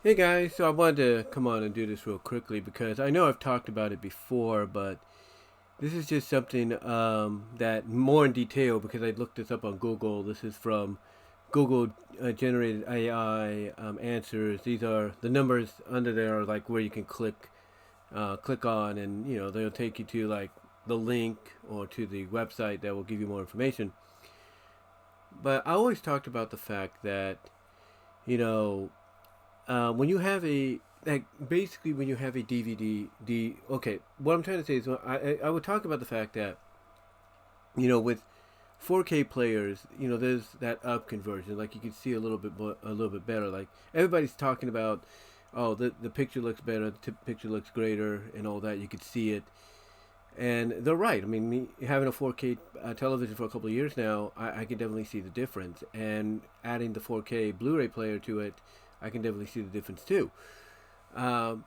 Hey guys, so I wanted to come on and do this real quickly because I know I've talked about it before, but this is just something that more in detail because I looked this up on Google. This is from Google generated AI answers. These are the numbers under there are like where you can click on, and they'll take you to like the link or to the website that will give you more information. But I always talked about the fact that you know when you have a like basically when you have a DVD, okay, what I'm trying to say is I would talk about the fact that with 4K players, there's that up conversion. Like you can see a little bit better. Like everybody's talking about, oh, the picture looks better, the picture looks greater, and all that. You could see it, and they're right. I mean, me having a 4K television for a couple of years now, I can definitely see the difference. And adding the 4K Blu-ray player to it, I can definitely see the difference too. Um,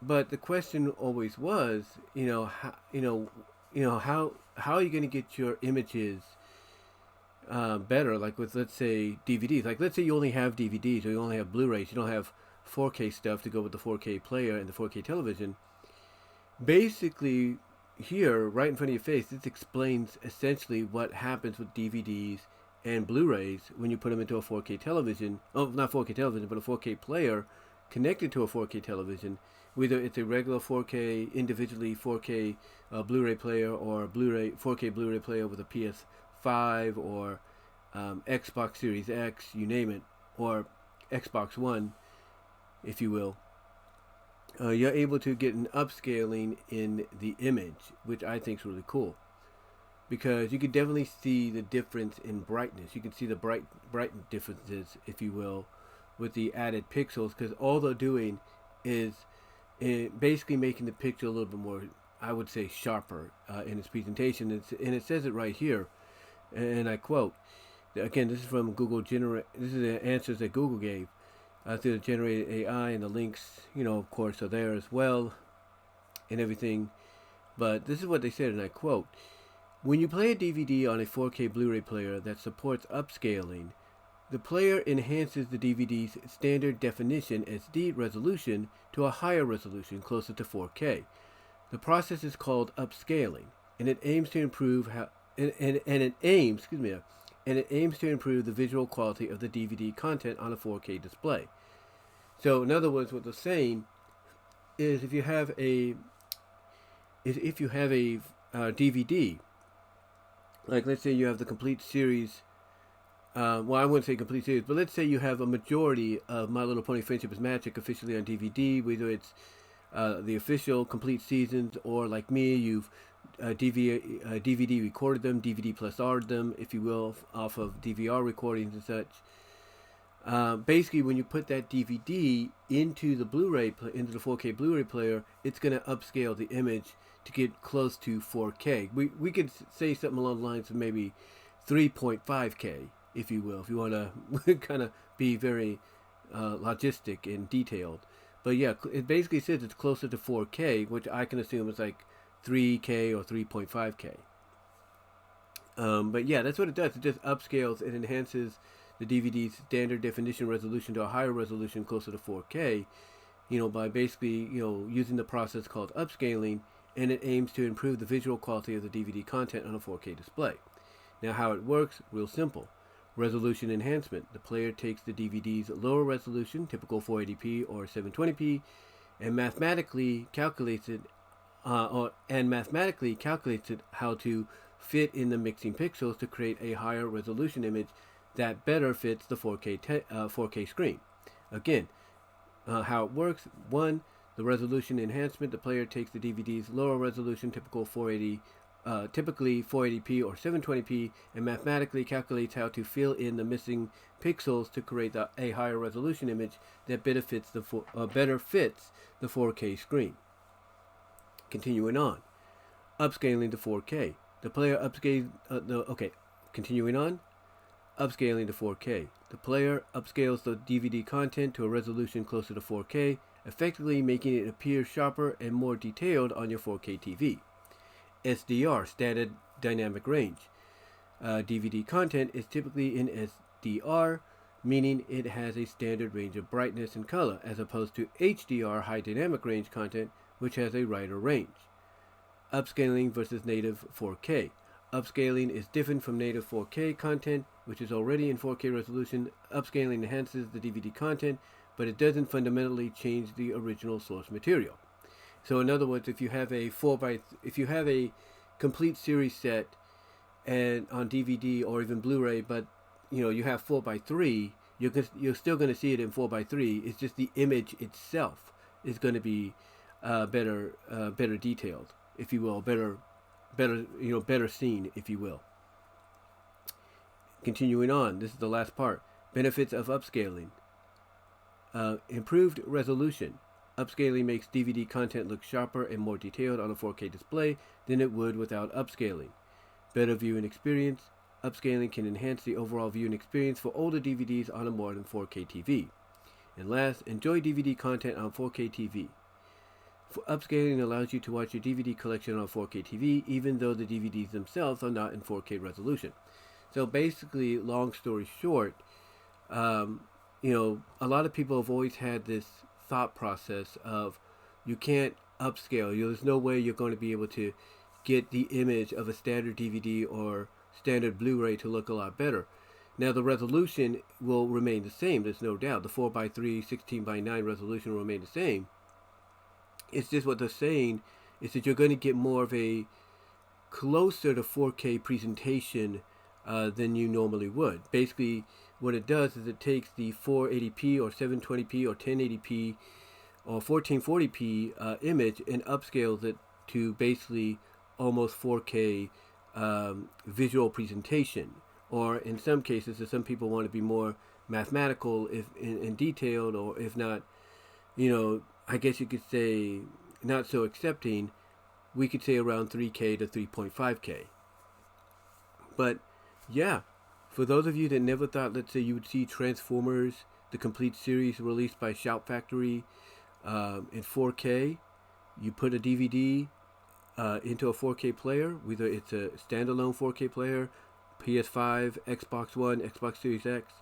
but the question always was, how are you going to get your images better? Like with, let's say, DVDs. Like let's say you only have DVDs or you only have Blu-rays. You don't have 4K stuff to go with the 4K player and the 4K television. Basically, here, right in front of your face, this explains essentially what happens with DVDs and Blu-rays when you put them into a 4K television. Oh, not 4K television, but a 4K player connected to a 4K television. Whether it's a regular 4K, individually 4K Blu-ray player or Blu-ray 4K Blu-ray player with a PS5 or Xbox Series X, you name it, or Xbox One, if you will. You're able to get an upscaling in the image, which I think is really cool because you can definitely see the difference in brightness. You can see the bright differences, if you will, with the added pixels because all they're doing is basically making the picture a little bit more, I would say, sharper in its presentation. And it says it right here, and I quote. Again, this is from Google Generate. This is the answers that Google gave through the generated AI, and the links, of course, are there as well, and everything. But this is what they said, and I quote: "When you play a DVD on a 4K Blu-ray player that supports upscaling, the player enhances the DVD's standard definition SD resolution to a higher resolution closer to 4K. The process is called upscaling, and it aims to improve how and it aims, excuse me, and it aims to improve the visual quality of the DVD content on a 4K display." So, in other words, what they're saying is if you have a DVD, like let's say you have the complete series. Well, I wouldn't say complete series, but let's say you have a majority of My Little Pony Friendship is Magic officially on DVD, whether it's the official complete seasons or like me, you've DVD recorded them, DVD plus R'd them, if you will, off of DVR recordings and such. Basically, when you put that DVD into the into the 4K Blu-ray player, it's going to upscale the image to get close to 4K. We could say something along the lines of maybe 3.5K, if you will, if you want to kind of be very logistic and detailed. But yeah, it basically says it's closer to 4K, which I can assume is like 3K or 3.5K. But yeah, that's what it does. It just upscales and enhances the DVD's standard definition resolution to a higher resolution closer to 4K, by basically, using the process called upscaling, and it aims to improve the visual quality of the DVD content on a 4K display. Now, how it works, real simple. Resolution enhancement. The player takes the DVD's lower resolution, typical 480p or 720p, and mathematically calculates it how to fit in the mixing pixels to create a higher resolution image that better fits the 4K screen. Again, how it works: one, the resolution enhancement. The player takes the DVD's lower resolution, typically 480p or 720p, and mathematically calculates how to fill in the missing pixels to create a higher resolution image that better fits the 4K screen. Continuing on, upscaling to 4K. The player upscales Continuing on, upscaling to 4K. The player upscales the DVD content to a resolution closer to 4K, effectively making it appear sharper and more detailed on your 4K TV. SDR, standard dynamic range. DVD content is typically in SDR. meaning it has a standard range of brightness and color, as opposed to HDR high dynamic range content, which has a wider range. Upscaling versus native 4K. Upscaling is different from native 4K content, which is already in 4K resolution. Upscaling enhances the DVD content, but it doesn't fundamentally change the original source material. So in other words, if you have a complete series set and on DVD or even Blu-ray, but you have 4:3, you're still going to see it in 4:3. It's just the image itself is going to be better detailed, if you will, better seen, if you will. Continuing on, this is the last part. Benefits of upscaling. Improved resolution. Upscaling makes DVD content look sharper and more detailed on a 4K display than it would without upscaling. Better viewing experience. Upscaling can enhance the overall viewing experience for older DVDs on a modern 4K TV. And last, enjoy DVD content on 4K TV. Upscaling allows you to watch your DVD collection on 4K TV, even though the DVDs themselves are not in 4K resolution. So basically, long story short, a lot of people have always had this thought process of you can't upscale. There's no way you're going to be able to get the image of a standard DVD or standard Blu-ray to look a lot better. Now the resolution will remain the same, there's no doubt. The 4:3, 16:9 resolution will remain the same. It's just what they're saying is that you're going to get more of a closer to 4K presentation than you normally would. Basically, what it does is it takes the 480p or 720p or 1080p or 1440p image and upscales it to basically almost 4K visual presentation. Or in some cases, if some people want to be more mathematical, if in detailed, or if not, I guess you could say not so accepting, we could say around 3K to 3.5K. But yeah, for those of you that never thought, let's say, you would see Transformers, the complete series released by Shout Factory in 4K, you put a DVD into a 4K player, whether it's a standalone 4K player, PS5, Xbox One, Xbox Series X,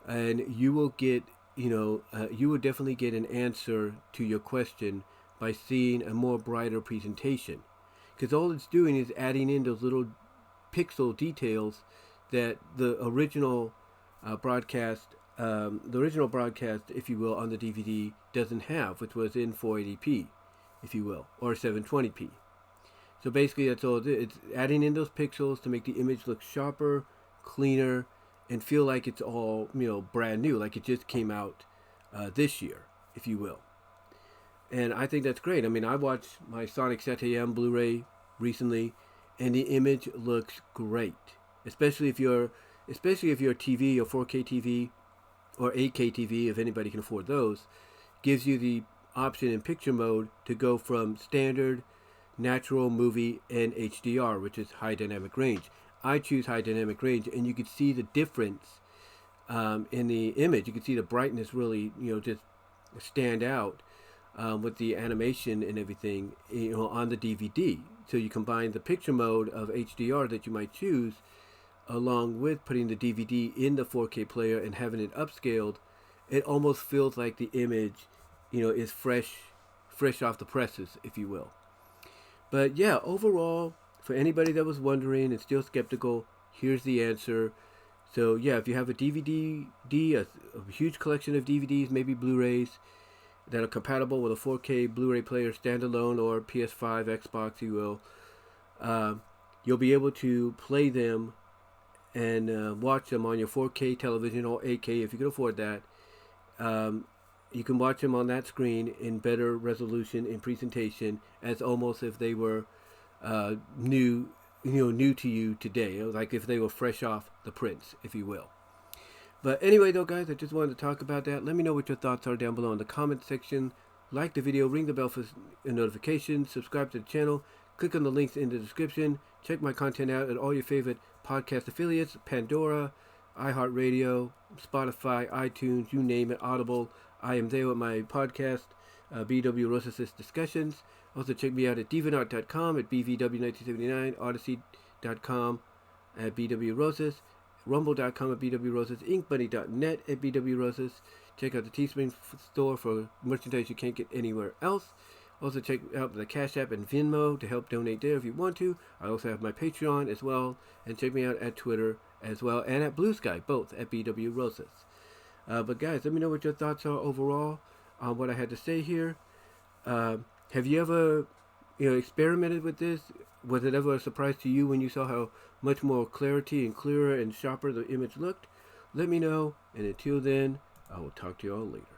and you will get, you will definitely get an answer to your question by seeing a more brighter presentation. Because all it's doing is adding in those little pixel details that the original broadcast, if you will, on the DVD doesn't have, which was in 480p, if you will, or 720p. So basically that's all it is. It's adding in those pixels to make the image look sharper, cleaner, and feel like it's all, brand new, like it just came out this year, if you will. And I think that's great. I mean, I watched my Sonic SAT-AM Blu-ray recently, and the image looks great. Especially if you're TV or 4K TV or 8K TV, if anybody can afford those, gives you the option in picture mode to go from standard, natural, movie, and HDR, which is high dynamic range. I choose high dynamic range, and you can see the difference in the image. You can see the brightness really, just stand out with the animation and everything, on the DVD. So you combine the picture mode of HDR that you might choose, along with putting the DVD in the 4K player and having it upscaled. It almost feels like the image, is fresh off the presses, if you will. But yeah, overall, for anybody that was wondering and still skeptical, here's the answer. So yeah, if you have a DVD, a huge collection of DVDs, maybe Blu-rays, that are compatible with a 4K Blu-ray player standalone or PS5, Xbox, you will, you'll be able to play them and watch them on your 4K television or 8K if you can afford that. You can watch them on that screen in better resolution and presentation, as almost if they were new to you today, like if they were fresh off the prints, if you will. But anyway, though, guys, I just wanted to talk about that. Let me know what your thoughts are down below in the comment section. Like the video, ring the bell for notifications, subscribe to the channel, click on the links in the description, check my content out at all your favorite podcast affiliates, Pandora, iHeartRadio, Spotify, iTunes, you name it, Audible. I am there with my podcast, BW Rosas' Discussions. Also check me out at DeviantArt.com, at BVW1979, Odyssey.com, at BW Rosas, rumble.com at BW Roses, inkbuddy.net at BW Roses. Check out the Teespring store for merchandise you can't get anywhere else. Also check out the Cash App and Venmo to help donate there if you want to. I also have my Patreon as well. And check me out at Twitter as well, and at Blue Sky, both at BW Roses. But guys, let me know what your thoughts are overall on what I had to say here. Have you ever experimented with this? Was it ever a surprise to you when you saw how much more clarity and clearer and sharper the image looked? Let me know, and until then, I will talk to you all later.